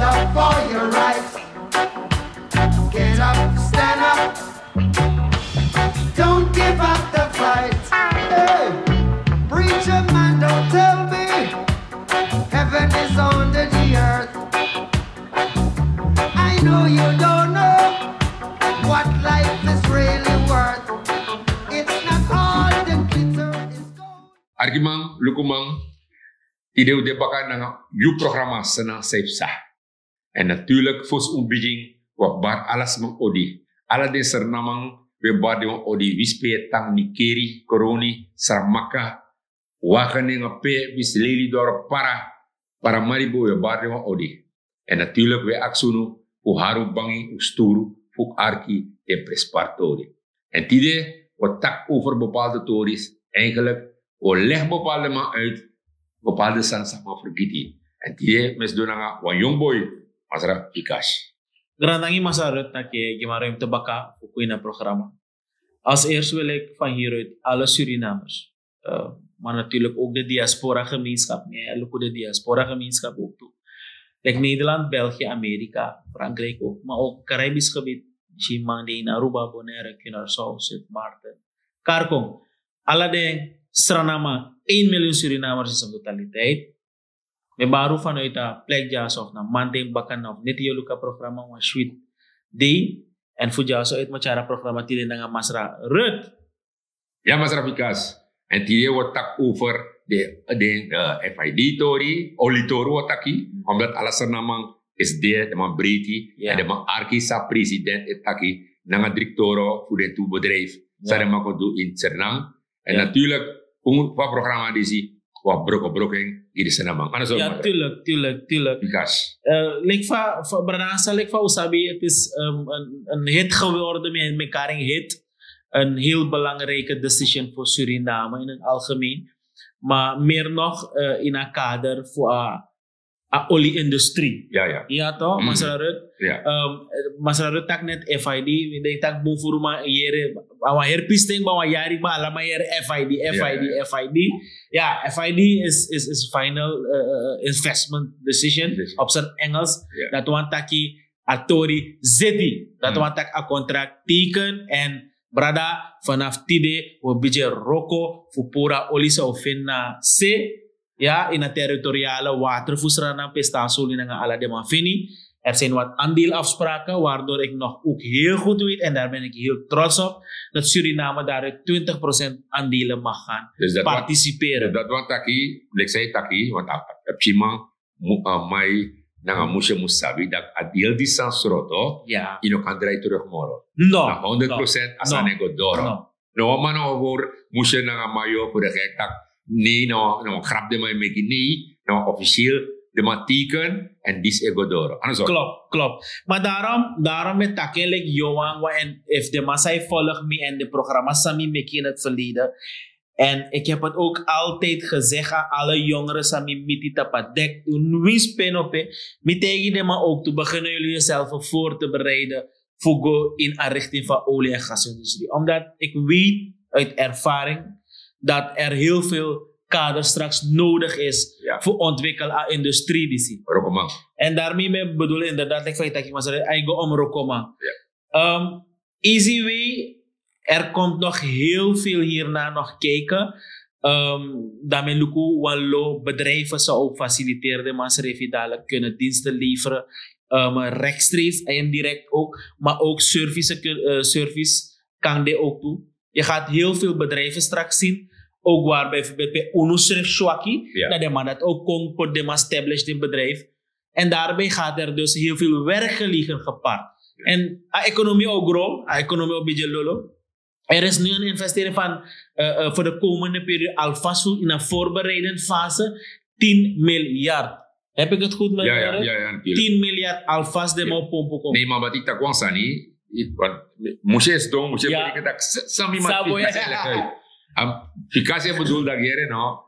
up for your rights. Get up, stand up. Don't give up the fight. Hey, preacher man, don't tell me heaven is under the earth. I know you don't know what life is really worth. It's not all the glitter is gold. Argimang, lukumang, ideeuw de baka ng uw programma sana safe. En natuurlijk voor zo'n begin wat bar alles mang odi. Alla de sernamang we bar de odi wispe tang nikeri koroni saramaka wakane ngape wisleli door para maribo we bar de odi. En natuurlijk we aksunu u haru bangi u sturu fuk arki de prespartori. En tide wat tak over bepaalde tories eigenlijk o leg bepaalde man uit bepaalde sansa ma vergiti. En tide mes donanga wan young boy masara pikas. Grandangi masarut na gimara yung tabaka fukuin na programa. Als eerst wil ik van hieruit alle Surinamers, maar natuurlijk ook de diaspora gemeenschap, ook de diaspora gemeenschap ook toe. Like Nederland, België, Amerika, Frankrijk ook, maar ook Caribisch gebied, Chimandine, Aruba, Bonaire, Curaçao, Sint Maarten, Karkong. Alle de stranama 1 miljoen Surinamers is een totaliteit. We baru vanuit de plek jas of na manting bakan of net jullie programma was sweet day en voor jas uit machara programma tili nga masra rut. Ja, masra pikas. En tili wat tak over de FID tori, olitor wat taki, omdat alles er namang is de man breti en de man arki sa president etaki nanga directoro voor de bedrijf. Sa man ko do in Sernang. En natuurlijk een programma die wat broking hier is namang. Ja, tuurlijk. Pikas. Branasa usabi, het is een hit geworden met elkaar hit. Een heel belangrijke decision voor Suriname in het algemeen. Maar meer nog in een kader voor de olie-industrie. Ja. Ja toch, Masarut? Ja. Masarut tak net FID, we tak boom voor ma jere, awa herpisting bawa jari ma alama jere FID. Ja, FID is final investment decision op zijn Engels. Dat want taki atori zeti, dat want tak a contract teken en brada vanaf tide we beetje roko voor pura olisa ofina se. Ja, in het territoriale watervoedsel aan pestasul in ala de mafini. Er zijn wat aandeelafspraken, waardoor ik nog ook heel goed weet, en daar ben ik heel trots op, dat Suriname daar 20% aandelen mag gaan dus participeren. Dat wat taki, ik zei taki, want op Chimang, mij, nanga moesje moest sabi, dat adil die sansroto, ino kan draai terug moro. No. 100% asane godoro. No, man over moesje nanga mayo voor de gek tak. Nee, no, grap de mij met nee, no, officieel de matiken en dis egodoro. Klopt. Maar daarom met takelik Johan en if de masai volgt me en de programma's sami meki in het verleden. En ik heb het ook altijd gezegd aan alle jongeren sami miti tapadek doen wins penope. Mitegi de maar ook te beginnen jullie jezelf voor te bereiden voor go in een richting van olie- en gasindustrie. Omdat ik weet uit ervaring dat er heel veel kader straks nodig is voor ontwikkelen aan industrie. En daarmee bedoel ik inderdaad, ik vind dat ik maar zeg, ik ga om Rokoma. Easy way, er komt nog heel veel hierna nog kijken. Daarmee lukken wallo bedrijven zou ook faciliteren, maar ze dadelijk kunnen diensten leveren. Rechtstreeks en direct ook, maar ook service kan die ook toe. Je gaat heel veel bedrijven straks zien. Ook waar bijvoorbeeld bij UNOSRIF Shwaki, dat de man dat ook kon voor de established in bedrijf. En daarbij gaat er dus heel veel werkgelegenheden gepaard. En de economie ook groot, de economie ook beetje lolo. Er is nu een investering van voor de komende periode alvast in een voorbereidende fase 10 miljard. Heb ik het goed met ja, 10 miljard alvast de mo pompo kom. Nee, maar wat ik tak wansani, moest je doen, moest je bedenken dat sami maar Pikas je bedoelt dat je no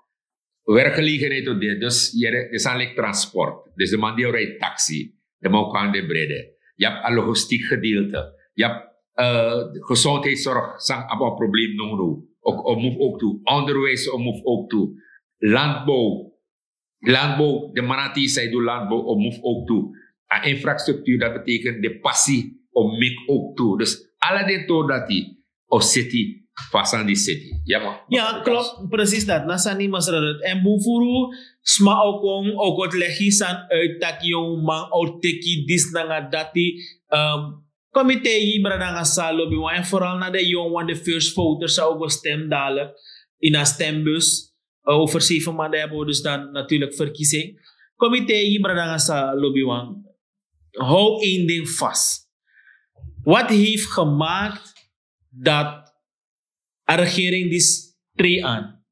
werkgelegenheid op dit, dus je is eigenlijk transport. Dus de man die rijdt taxi, de man kan de brede. Je hebt een logistiek gedeelte. Je hebt gezondheidszorg, sang een probleem nog. Ook move ook toe. Onderwijs move ook toe. Landbouw, de manati zei do landbouw move ook toe. infrastructuur, dat betekent de passie om mik ook toe. Dus alle dit toe dat die of city vast aan die city. Ja, man. Ja, klopt. Precies dat. Nasani masradat. En bufuru sma ook wat legisan uit tak jong man outeki dis nanga dati comité yi bradanga salo bi en vooral na de jong want de first voters zou ook stem dadelijk in een stembus. Over 7 maanden hebben we dus dan natuurlijk verkiezing. Comité yi bradanga salo bi hou één ding vast. Wat heeft gemaakt dat een regering die treedt aan?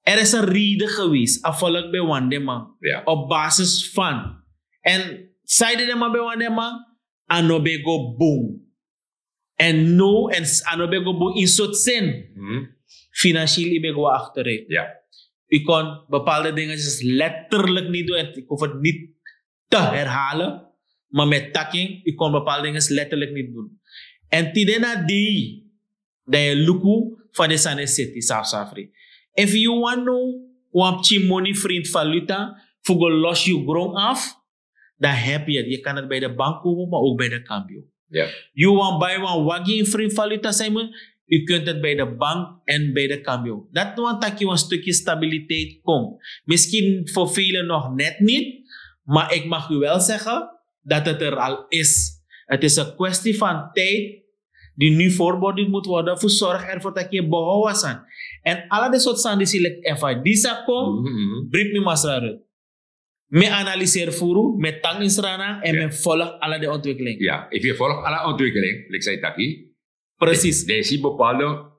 Er is een reden geweest, afvallig bij Wandema, op basis van. En zeiden de man bij Wandema, anobego boom. En no, en anobego boom in soort zin. Financieel ibego achteruit. Ja. U kon bepaalde dingen dus letterlijk niet doen. Ik hoef het niet te herhalen. Maar met takking, u kon bepaalde dingen letterlijk niet doen. En tidena die dat je luku van de Sane City, South-Africa. If you want to know wat je money vriend valuta, voor go los je grond af, dan heb je het. Je kan het bij de bank kopen, maar ook bij de cambio. Yeah. You want buy one waggy vriend valuta, Simon, u kunt het bij de bank en bij de cambio. Dat want dat je een stukje stabiliteit komt. Misschien voor velen nog net niet, maar ik mag u wel zeggen dat het er al is. Het is een kwestie van tijd die nu voorbereid moet worden voor zorg ervoor dat je behouden zijn. En alle de soort zaken die ik FID kom, brengt me masra. Me analyseer voor, met tang in strana en me volg alle de ontwikkeling. Ja, if je volgt alle ontwikkeling, ik zei taki. Precies. Deze bepaalde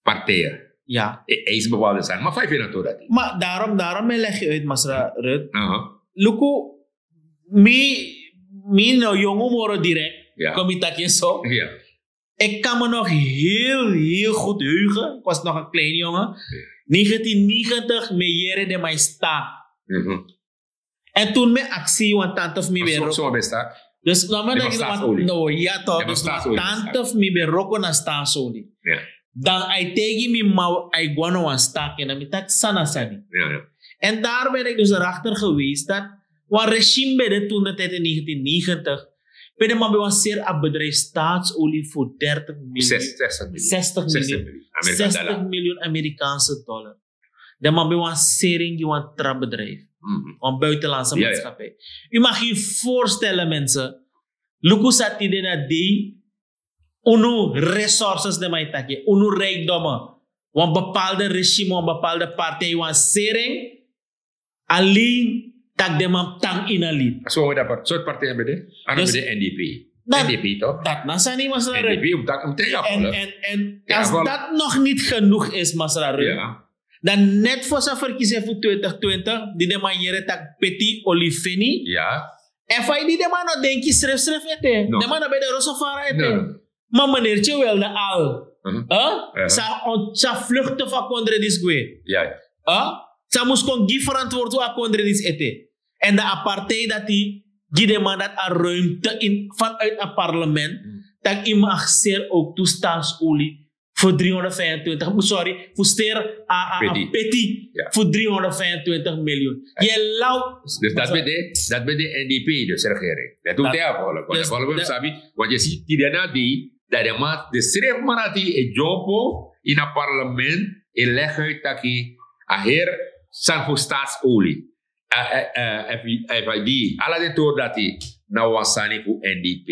partijen. Ja. Is bepaalde zijn, maar 5 jaar toe dat. Maar daarom me leg je uit masra Rut. Luku, me nou jongen moro direct, kom ik takje zo. Ja. Ik kan me nog heel goed heugen. Ik was nog een klein jongen. 1990, me jere de mijn staak. En toen mijn actie, want tante of me weer. Zo besta. Dus nou maar dat je no ja toch. Dus tante of me weer roko na staatsolie. Ja. Dan I tegen me mau I guano aan staak en dan me tak sana sani. Ja. En daar ben ik dus erachter geweest dat wat regime bij de toen de tijd in 1990. Bij maar bij een zeer bedrijf staatsolie voor 30 miljoen. 60 miljoen Amerikaanse dollar. Dan maar bij een sering die een trapbedrijf. Een buitenlandse maatschappij. U mag je voorstellen mensen. Lukusat die na die. Unu resources de mij takje. Unu rijkdommen. Een bepaalde regime, een bepaalde partij. Een sering. Alleen. Tak de man tang inalit. Zo dat soort partijen hebben de. Dus, de NDP. NDP toch? Dat nasa niet masra. NDP om te en als dat nog niet genoeg is masra. Ja. Dan net voor zijn verkiezing voor 2020 die de man jere tak Petit Olifeni. Ja. En fai die de man no denk je schrijf ete. De man no bij de Rosofara ete. Maar meneertje wel de al. Sa vluchten van kondre disgue. Ja. Sa moest kon die verantwoord voor kondre dis ete. En de apartheid dat die de man dat een ruimte vanuit het parlement dat je mag zeer ook toestandsolie voor 325, sorry, voor steer Petit voor 325 miljoen. Je lauw. Dus dat bij de NDP, dus regering. Dat doet hij volgen. Want je ziet die daarna die, dat de schrijf maar dat hij een job in het parlement en leg uit dat hij heer zijn voor staatsolie. FID, alle de toer dat hij nou was aan voor NDP.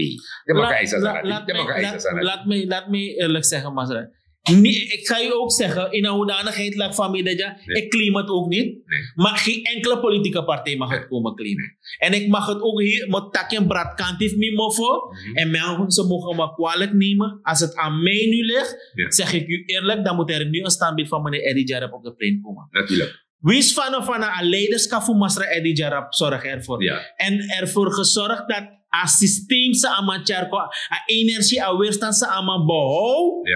Laat me eerlijk zeggen, Masra. Ik ga je ook zeggen, in een hoedanigheid laat van mij dat ik claim het ook niet. Nee. Maar geen enkele politieke partij mag het komen claimen. En ik mag het ook hier, met takje bradkant heeft me voor. En mensen mogen me kwalijk nemen. Als het aan mij nu ligt, zeg ik u eerlijk, dan moet er nu een standbeeld van meneer Eddie Jarab op de plein komen. Natuurlijk. Wees van een leiderschap voor Masra Eddie Jarab zorg ervoor. Ja. En ervoor gezorgd dat het systeem sa ama charko, a energie, a weerstand sa ama behoud.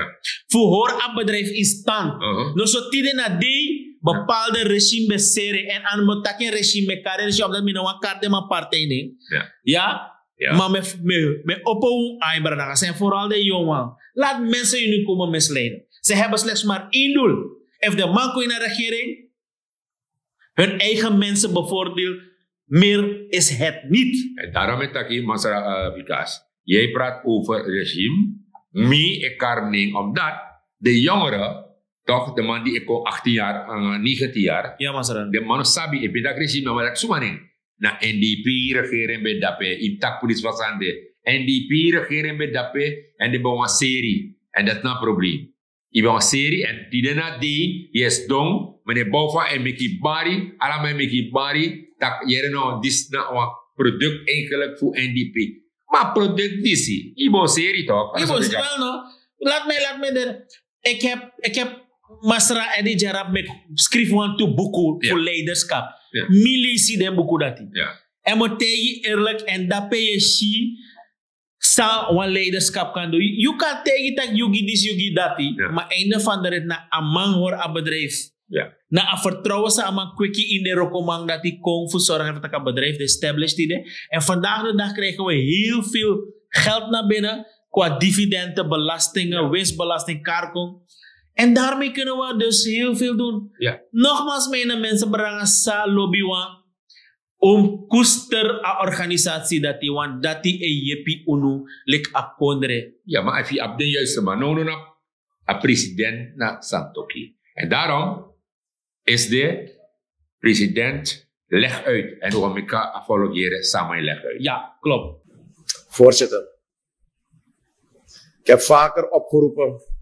Voor hoor het bedrijf in stand. Nou zo tiden na die bepaalde regime beseren en aan moet takken regime carrière omdat men een kaart de mijn partij neemt. Ja. Maar met opbouw aanbrengen zijn vooral de jongen. Laat mensen jullie komen misleiden. Ze hebben slechts maar één doel. If de man in de regering hun eigen mensen bevoordeel Meer is het niet. En daarom is dat hier, Masra Vikas. Jij praat over regime. Ik karning omdat de jongeren, toch, de man die ik al 18 jaar, 19 jaar. Ja, Masra. De man sabi, ik ben dat regime, maar dat is na NDP regering bij dape, intact politie was aan de NDP regering bij dape en de bouwen serie. En dat is een probleem. Je bouwt een serie en die daarna die, is dong, meneer Bouva en Mickey Barry, allemaal Mickey Barry, dat je nou, dit is nou een product eigenlijk voor NDP. Maar product disi, je bouwt serie toch? Je bouwt wel no. Laat me ik heb Masra Eddie Jarab met schrijf one to boeken voor leiderschap. Militie den boeken dat die. En moet tegen eerlijk en dat ben je zie sa one leiderschap kan doen. Je kan tegen dat you give this, you give dat die. Maar einde van de rit na amang hoor a bedrijf. Na a vertrouwen sa amang quickie in de rokomang dat die kon voor zorgen dat een bedrijf established die. En vandaag de dag krijgen we heel veel geld naar binnen qua dividenden, belastingen, winstbelasting, karkong. En daarmee kunnen we dus heel veel doen. Nogmaals, mijn mensen brengen sa lobby om koester a organisatie dat die want dat die jepi unu lik a kondre. Ja, maar als je op de juiste manier a president na Santoki. En daarom is de president leg uit en we gaan elkaar apologeren samen leg uit. Ja, klopt. Voorzitter, ik heb vaker opgeroepen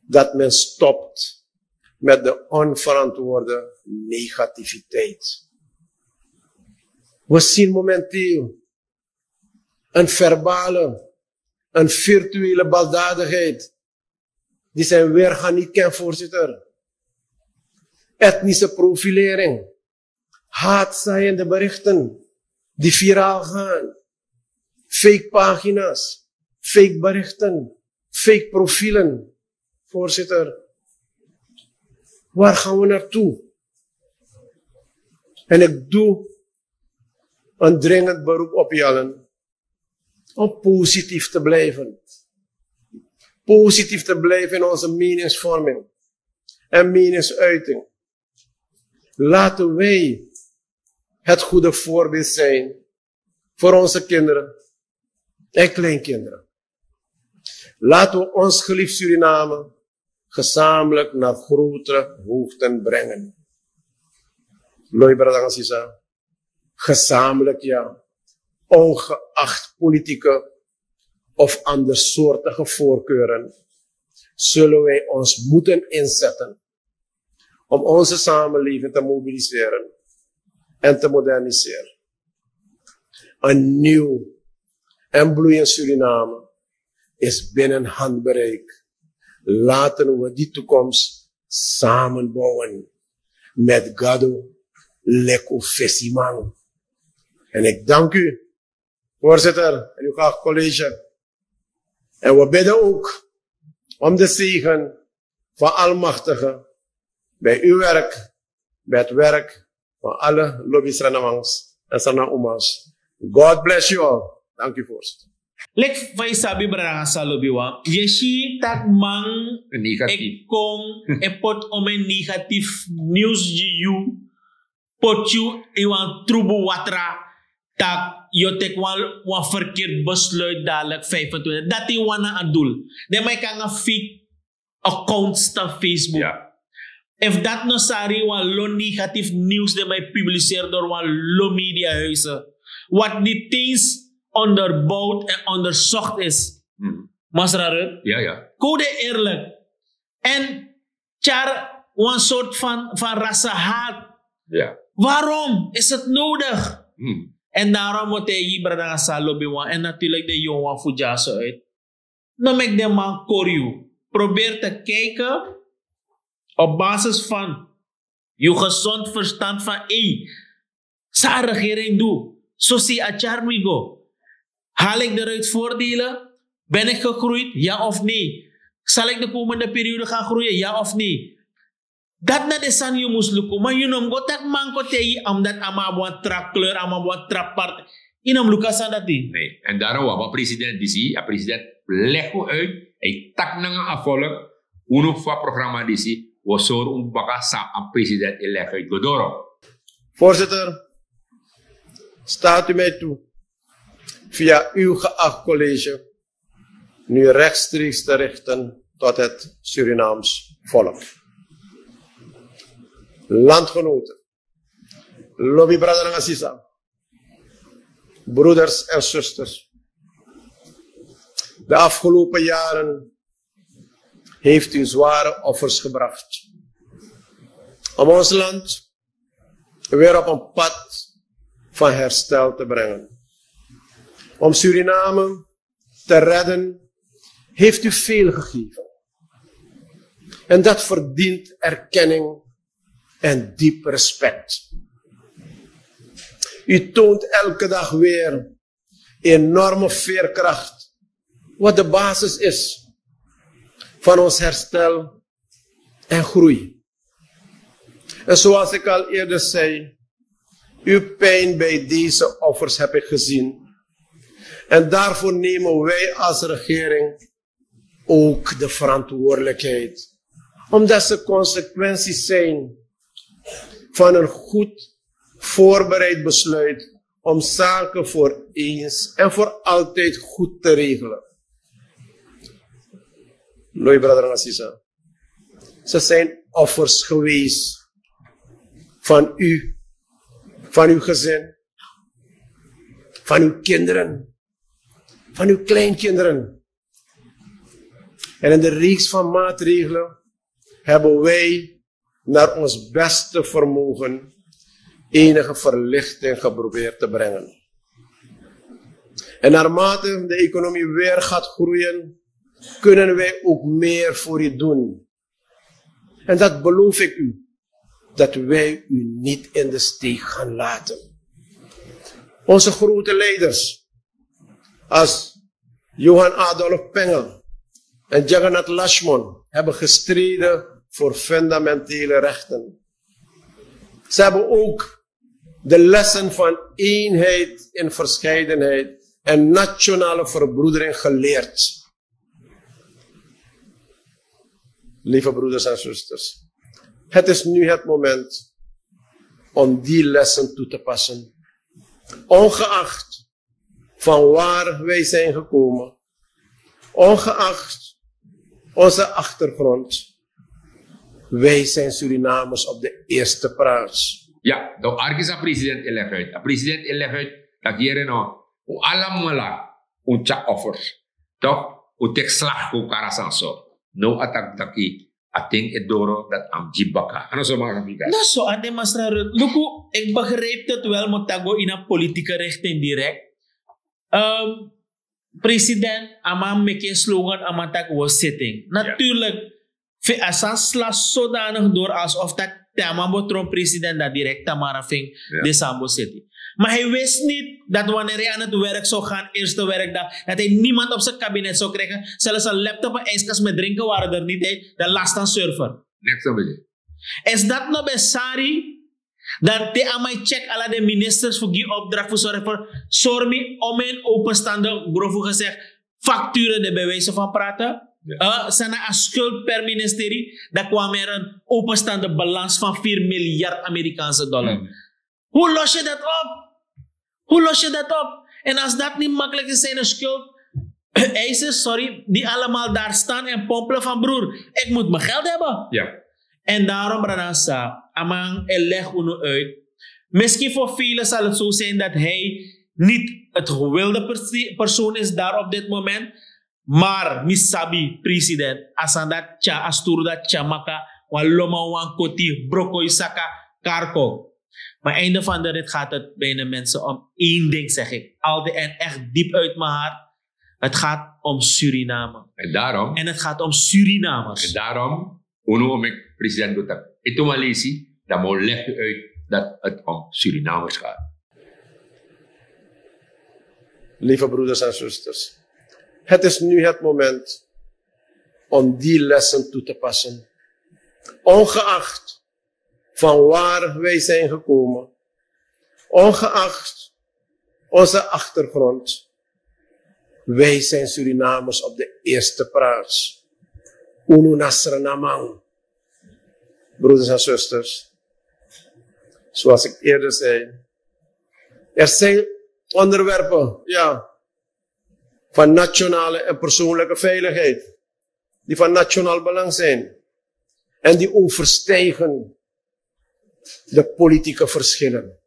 dat men stopt met de onverantwoorde negativiteit. We zien momenteel een verbale, een virtuele baldadigheid die zijn weergaan niet kent, voorzitter. Etnische profilering, haatzaaiende berichten die viraal gaan, fake pagina's, fake berichten, fake profielen. Voorzitter, waar gaan we naartoe? En ik doe een dringend beroep op jullie om positief te blijven. Positief te blijven in onze meningsvorming en meningsuiting. Laten wij het goede voorbeeld zijn voor onze kinderen en kleinkinderen. Laten we ons geliefd Suriname gezamenlijk naar grotere hoogten brengen. Loy Bradangasiza, gezamenlijk ja, ongeacht politieke of andersoortige voorkeuren, zullen wij ons moeten inzetten om onze samenleving te mobiliseren en te moderniseren. Een nieuw en bloeiend Suriname is binnen handbereik. Laten we die toekomst samen bouwen met Gado Leko Fesiman. En ik dank u, voorzitter en uw graag college. En we bidden ook om de zegen van Almachtige bij uw werk, bij het werk van alle lobby's Ranamangs en Sanaumas. God bless you all. Dank u, voorzitter. Lek vai sabi branga sa lobby wa. Yeshi tak mang negatief. E pot om een negatief nieuws you pot you iwan trubu watra tak yo tek wan verkeerd besluit dadelijk 25. Dat die wana adul. De mij kan een fake account sta Facebook. Ja. If dat no sari wan lo negatief nieuws de mij publiceer door wan lo media huizen. Wat die things onderbouwd en onderzocht is. Masra Rut? Ja. Code eerlijk. En char een soort van rassenhaat. Ja. Waarom is het nodig? En daarom moet je bradanga sa lobby wan. En natuurlijk de jongen fujaso uit. Dan maak de man koryu. Probeer te kijken op basis van je gezond verstand van sa regering doe. Zo zie je charmigo. Haal ik eruit voordelen? Ben ik gegroeid? Ja of nee? Zal ik de komende periode gaan groeien? Ja of nee? Dat na de san je moest lukken. Maar je noemt dat manko tegen omdat ama buat trap kleur, ama buat trap part. Je noemt Lucas aan dat die. Nee. En daarom wat president die de president legt uit. Hij tak na afvolg. Uno van programma die we zorgen baka sa president elect uit Godoro. Voorzitter, staat u mij toe via uw geacht college nu rechtstreeks te richten tot het Surinaams volk. Landgenoten, lobby brother Assisa, broeders en zusters. De afgelopen jaren heeft u zware offers gebracht om ons land weer op een pad van herstel te brengen. Om Suriname te redden heeft u veel gegeven. En dat verdient erkenning en diep respect. U toont elke dag weer enorme veerkracht, wat de basis is van ons herstel en groei. En zoals ik al eerder zei, uw pijn bij deze offers heb ik gezien. En daarvoor nemen wij als regering ook de verantwoordelijkheid. Omdat ze consequenties zijn van een goed voorbereid besluit om zaken voor eens en voor altijd goed te regelen. Looi brother Assisa. Ze zijn offers geweest van u, van uw gezin, van uw kinderen, van uw kleinkinderen. En in de reeks van maatregelen hebben wij naar ons beste vermogen enige verlichting geprobeerd te brengen. En naarmate de economie weer gaat groeien, kunnen wij ook meer voor u doen. En dat beloof ik u, dat wij u niet in de steek gaan laten. Onze grote leiders, als Johan Adolf Pengel en Jagannath Lakshman, hebben gestreden voor fundamentele rechten. Ze hebben ook de lessen van eenheid in verscheidenheid en nationale verbroedering geleerd. Lieve broeders en zusters, het is nu het moment om die lessen toe te passen. Ongeacht van waar wij zijn gekomen, ongeacht onze achtergrond, wij zijn Surinamers op de eerste plaats. Ja, de argisa president-elect uit. De president-elect uit, dat hier nou, hoe allemaal ontja offers. Toch, hoe tek slag hoe karasanso. No attack taki, ating edoro dat am jibaka. Ano zo mga kamigas? Nou, zo aan de Masra Luku, ik begrijp dat wel, moet dat in een politieke richting direct. President, ama make slogan, ama tak was sitting. Natuurlijk, asan slas zodanig door alsof dat thema botron president dat direct tamara ving de Sambo City. Maar hij wist niet dat wanneer hij aan het werk zou gaan, eerste werkdag, dat hij niemand op zijn kabinet zou krijgen. Zelfs een laptop en ijskast met drinken waren er niet. De last aan server. Next one. Is dat nou bij Sari? Dat hij aan mij check alle de ministers voor die opdracht voor zorgen voor. Zorg me om een openstaande, broer gezegd, facturen de bewijzen van praten. Zijn een schuld per ministerie. Dan kwam er een openstaande balans van 4 miljard Amerikaanse dollar. Hoe los je dat op? Hoe los je dat op? En als dat niet makkelijk is, zijn een schuld. Eisen, sorry, die allemaal daar staan en pompelen van broer. Ik moet mijn geld hebben. Ja. En daarom, Branasa, amang leg uno uit. Misschien voor velen zal het zo zijn dat hij niet het gewilde persoon is daar op dit moment. Maar, misabi, president, asandat cha, asturda chamaka, waloma wan koti, broko isaka, karko. Maar einde van de rit gaat het bij de mensen om één ding, zeg ik. En echt diep uit mijn hart. Het gaat om Suriname. En daarom. En het gaat om Surinamers. En daarom, uno ik president doet dat. Het om Alesi, dan moet leggen uit dat het om Surinamers gaat. Lieve broeders en zusters, het is nu het moment om die lessen toe te passen. Ongeacht van waar wij zijn gekomen, ongeacht onze achtergrond, wij zijn Surinamers op de eerste plaats. Unu Nasra Namang. Broeders en zusters, Zoals ik eerder zei. Er zijn onderwerpen, ja, van nationale en persoonlijke veiligheid. Die van nationaal belang zijn. En die overstijgen de politieke verschillen.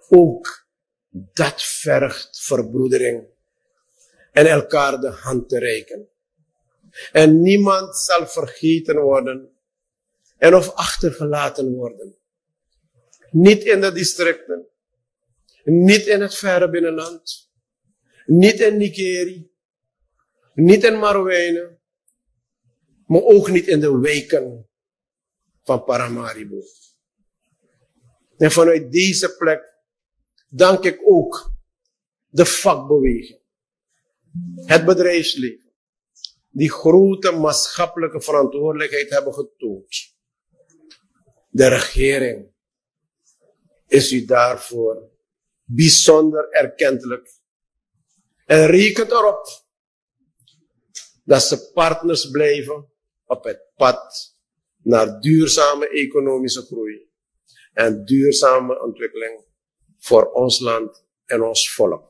Ook dat vergt verbroedering. En elkaar de hand te reiken. En niemand zal vergeten worden. En of achtergelaten worden. Niet in de districten. Niet in het verre binnenland. Niet in Nikeri. Niet in Marowijnen. Maar ook niet in de wijken van Paramaribo. En vanuit deze plek dank ik ook de vakbeweging. Het bedrijfsleven. Die grote maatschappelijke verantwoordelijkheid hebben getoond. De regering is u daarvoor bijzonder erkentelijk. En rekent erop dat ze partners blijven op het pad naar duurzame economische groei en duurzame ontwikkeling voor ons land en ons volk.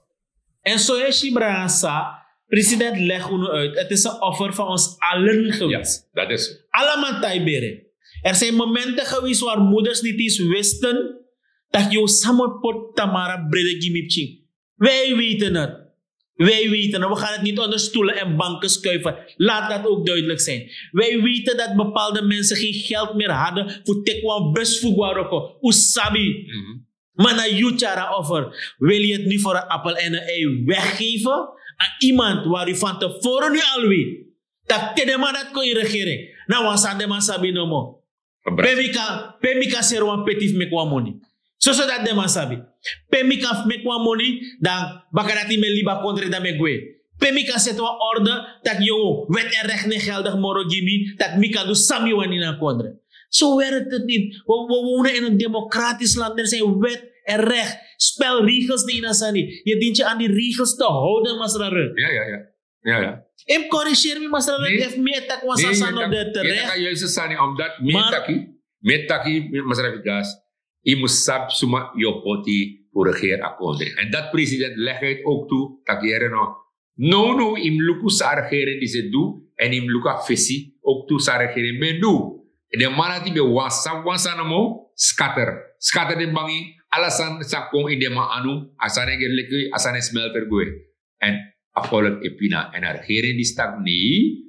En zoals Shibrasa, president legt nu uit, het is een offer van ons allen geweest. Ja, dat is. Allemaal taibere. Er zijn momenten geweest waar moeders niet eens wisten dat je samen pot tamara brede gimipching. Wij weten het. Wij weten het. We gaan het niet onder stoelen en banken schuiven. Laat dat ook duidelijk zijn. Wij weten dat bepaalde mensen geen geld meer hadden voor tekwan busvoegwaroko. Usabi. Maar na Jutjara offer. Wil je het nu voor een appel en een ei weggeven aan iemand waar u van tevoren nu al weet dat tedema dat kon je regering. Nou, was aan de man sabi no mo. Pemika serwan petif mekwa money. So dat de man sabi. Pemika mekwa money dan bakarati me liba kontre da me gwe. Pemika setwa orde dat yo wet en recht ne geldig moro gimi dat mika do sami wanina kontre. Zo werkt het niet. We wonen in een democratisch land. Er zijn wet en recht. Spelregels die inasani. Je dient je aan die regels te houden, Masraru. Ja. Ik corrigeer me, Masraru. Heeft meer tak was aan de terecht. Nee, juist sani omdat metaki, Masraru gas. Je moet sab suma yopoti voor regeer akkoord. En dat president legt het ook toe. Dat je no im luku sa regering die ze doet en im luka fesi ook toe sa regering men doet. De mannen die be wansa namo scatter de bangi alasan sakong in de ma anu asane gerleke asane smelter goe en afolk epina en regering die stagni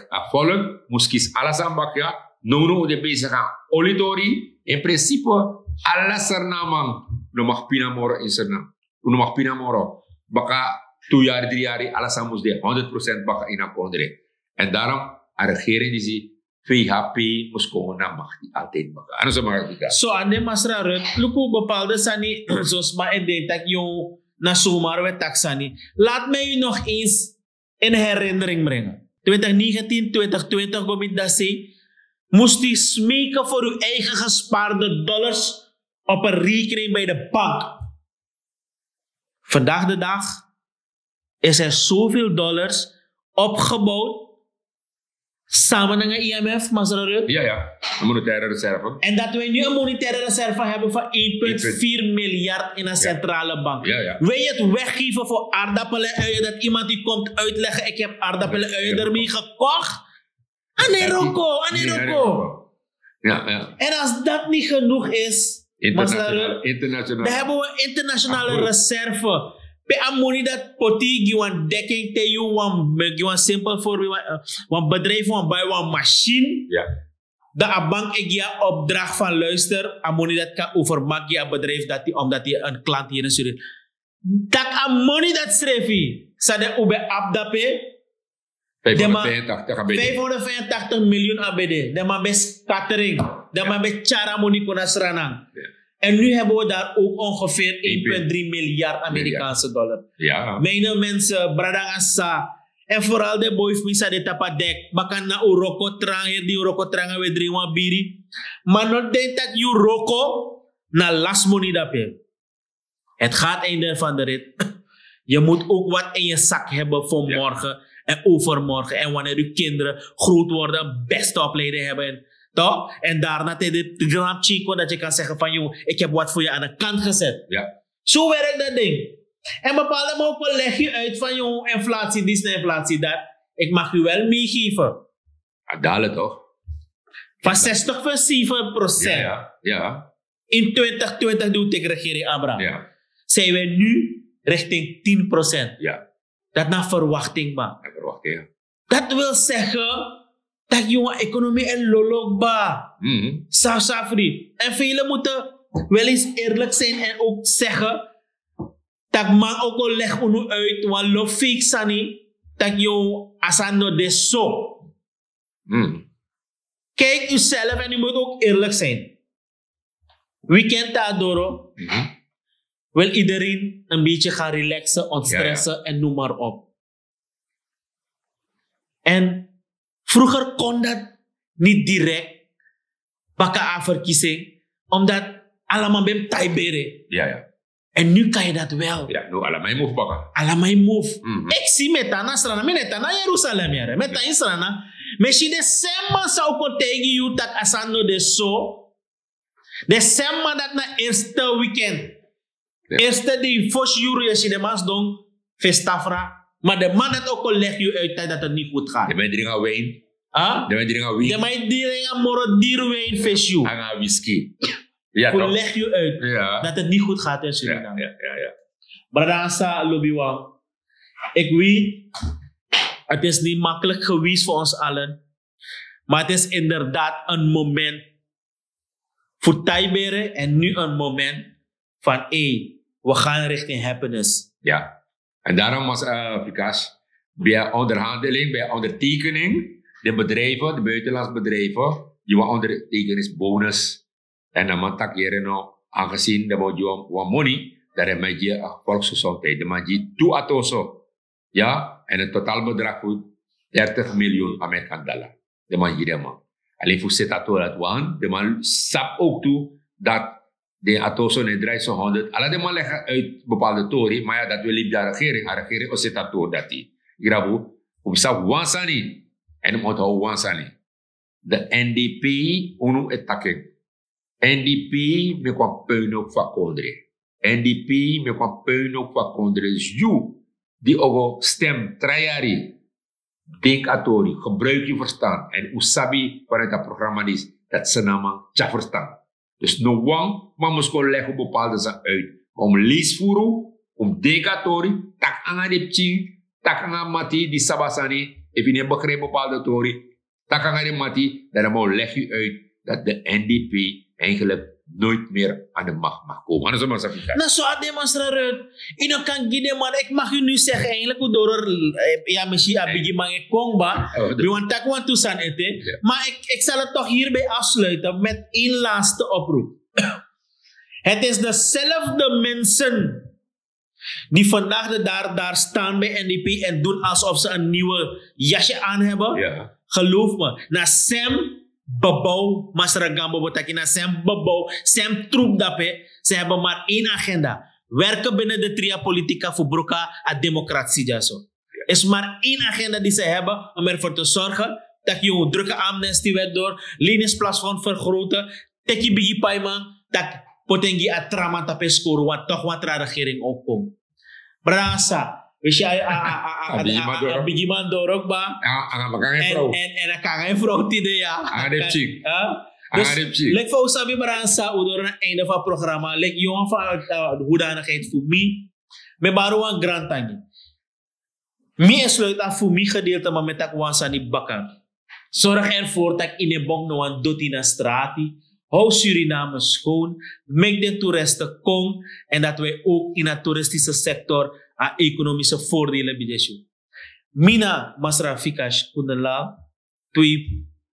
afolk muskis alasan bakya no de bezig olitori in principe alasan namang no mag pina moro in sernam no mag pina moro baka 2 jaar 3 jaar alasan mus de 100% baka in akondre en daarom a regering die zie VHP moest komen naar macht die altijd maken. Ano sa mga kita? So, ande masraret, luku bepaalde sani, zoals ma en denk dat yung nasumar we taksani. Laat mij u nog eens in herinnering brengen. 2019, 2020 gomindasi, moest u smeken voor uw eigen gespaarde dollars op een rekening bij de bank. Vandaag de dag is er zoveel dollars opgebouwd samen met IMF, Masraret. Ja, een monetaire reserve. En dat wij nu een monetaire reserve hebben van 1,4 miljard in een centrale bank. Ja. Wil je het weggeven voor aardappelen uien, dat iemand die komt uitleggen, ik heb aardappelen uien ermee gekocht? Aneroko. Ja. En als dat niet genoeg is, internationaal. Dan hebben we internationale reserve. Pe amoni dat poti giwan dekking te you wan simpel voor wan bedrijf wan bij wan machine. Ja. Dat a bank ik ja opdracht van luister amoni dat kan overmak je bedrijf dat die omdat die een klant hier in Suriname. Dat amoni dat schreef sa de ube abdape 585 miljoen ABD. De man best catering. De man best chara moni kuna sranang. En nu hebben we daar ook ongeveer 1,3 miljard Amerikaanse dollar. Ja. Mijn mensen, Bradangasa. En vooral de boys misa de tapadek. Bakan na uroko trang hier die uroko trang we drinken biri. Maar not denk dat uroko na last money dape. Het gaat einde van de rit. Je moet ook wat in je zak hebben voor morgen en overmorgen. En wanneer uw kinderen groot worden, beste opleiding hebben. Toch? En daarna de gram chico dat je kan zeggen van, joh, ik heb wat voor je aan de kant gezet. Ja. Zo werkt dat ding. En bepaalde momenten leg je uit van, joh, inflatie, dit is inflatie, dat. Ik mag u wel meegeven. Ja, dalen toch? Van 60,7%. Ja. In 2020 doet de regering Abraham. Ja. Zijn we nu richting 10%. Ja. Dat naar verwachting, man. Ja, verwacht, ja. Dat wil zeggen dat jonge economie en lolokba. Safri. En velen moeten wel eens eerlijk zijn en ook zeggen dat man ook al leg unu uit want lo fake sani dat je asano de zo. Kijk uzelf en u moet ook eerlijk zijn. Weekend daardoor wil iedereen een beetje gaan relaxen, ontstressen en noem maar op. En vroeger kon dat niet direct bakken aan verkiezing, omdat allemaal bem taibere. Ja. En nu kan je dat wel. Ja, nu allemaal move bakken. Allemaal move. Ik zie met Tana strana, met Tana Jerusalem jare, met Tana strana. Misschien de semma zou kon tegen you dat asano de so. De semma dat na eerste weekend. Ja. Eerste die first euro als je de mas doen, festafra. Maar de man dat ook al leg je uit dat het niet goed gaat. De mensen drinken wijn. Ah? De mensen drinken wijn. De man drinken moro dierwijn feest you. Hangen whisky. Ja, Hoe toch? leg je uit dat het niet goed gaat in Ja. Suriname. Maar dan sa lobbywan. Ik weet, het is niet makkelijk geweest voor ons allen. Maar het is inderdaad een moment voor Taibere en nu een moment van we gaan richting happiness. Ja. En daarom was Vikas, bij onderhandeling, bij ondertekening, de bedrijven, de buitenlandse bedrijven, die wat ondertekeningsbonus. En dan moet ik nou, aangezien dat je wat money, daar heb je volksgezondheid. Dan moet je toe atoso. Ja, en het totaalbedrag voor 30 miljoen Amerikaanse dollar. Dan moet je dat man. Alleen voor zit dat dat waan, dan moet sap ook toe dat de atoso ne draait zo'n 100. Alle de man leggen uit bepaalde tori, maar ja, dat wil niet de regering. De regering is het atoor dat die. Ik rabu, op sap wansani en moet hou wansani. De NDP, unu etaking. NDP me kwam puinhoop van Kondre. NDP me kwam puinhoop van Kondre. Dus you, die ook stem, trajari, denk atori, gebruik je verstand. En usabi vanuit dat programma is, dat ze namen tja verstand. Dus no one, maar moest gewoon leggen bepaalde zaken uit. Om leesvoeren, om denk atori, tak aan de pching, tak aan mati, die sabasani, even niet begrepen bepaalde tori, tak aan de mati, dan leg je uit dat de NDP eigenlijk nooit meer aan de macht mag komen. Dat is maar zo. Nou, zo had demonstreren. En kan gide man, ik mag u nu zeggen eigenlijk hoe door ja misschien abigi man ik kongba. We want tak want to san ete. Maar ik zal het toch hierbij afsluiten met één laatste oproep. Het is dezelfde mensen die vandaag daar staan bij NDP en doen alsof ze een nieuwe jasje aan hebben. Ja. Geloof me, na Sam Babou, Masragambo Botakina, Sam Babou, Sam Troep Dape, ze hebben maar één agenda. Werken binnen de tria politica voor broka a democratie jaso. Is maar één agenda die ze hebben om ervoor te zorgen dat je een drukke amnestiewet door, liniesplatform vergroten, teki bigi paima, dat potengi a trama tape scoren, wat toch wat de regering opkomt. Brasa. Weet je, een biggie man door ook ba. En dan kan geen vrouw die ja. Dus, lek voor Sabi Baransa, door het einde van het programma, lek jongen van hoedanigheid voor mij, met baro een grand tangi. Mij sluit af voor mij gedeelte, maar met dat wansa niet bakken. Zorg ervoor dat in de bong no een dot in de straat. Hou Suriname schoon, make de toeristen kom en dat wij ook in het toeristische sector a economische voordelen bieden. Mina Masra Fikash Kundala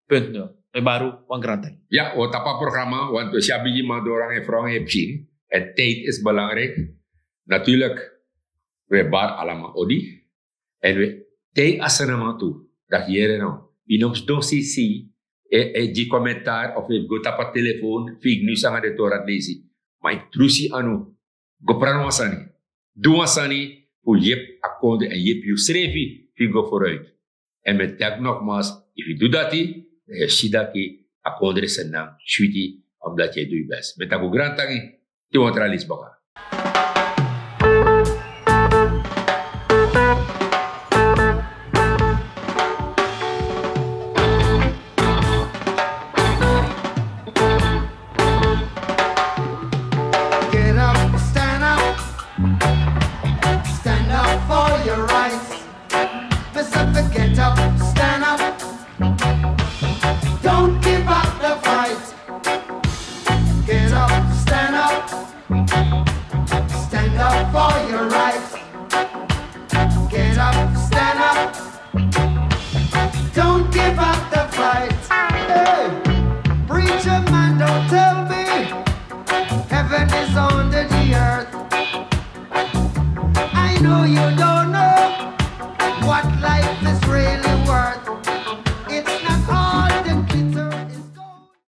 2.0. We baru wan grantay. Ja, wat dat programma, want we hebben je maar door en vrouwen hebben zien. En tijd is belangrijk. Natuurlijk, we bar allemaal odi. En we tijd asenama toe. Dat hier nou. Inoms dosi die commentaar of je gaat op het telefoon, fake news aan de Torah lezen. Maar ik trusi anu. Gopran wasani. Doe wasani voor je akkoord en je schreef je vooruit. En met dat nogmaals, if je doet dat, je ziet dat akondre zijn naam, sweetie, omdat jij doet je best. Met een grand tangi, die wordt er al iets baka.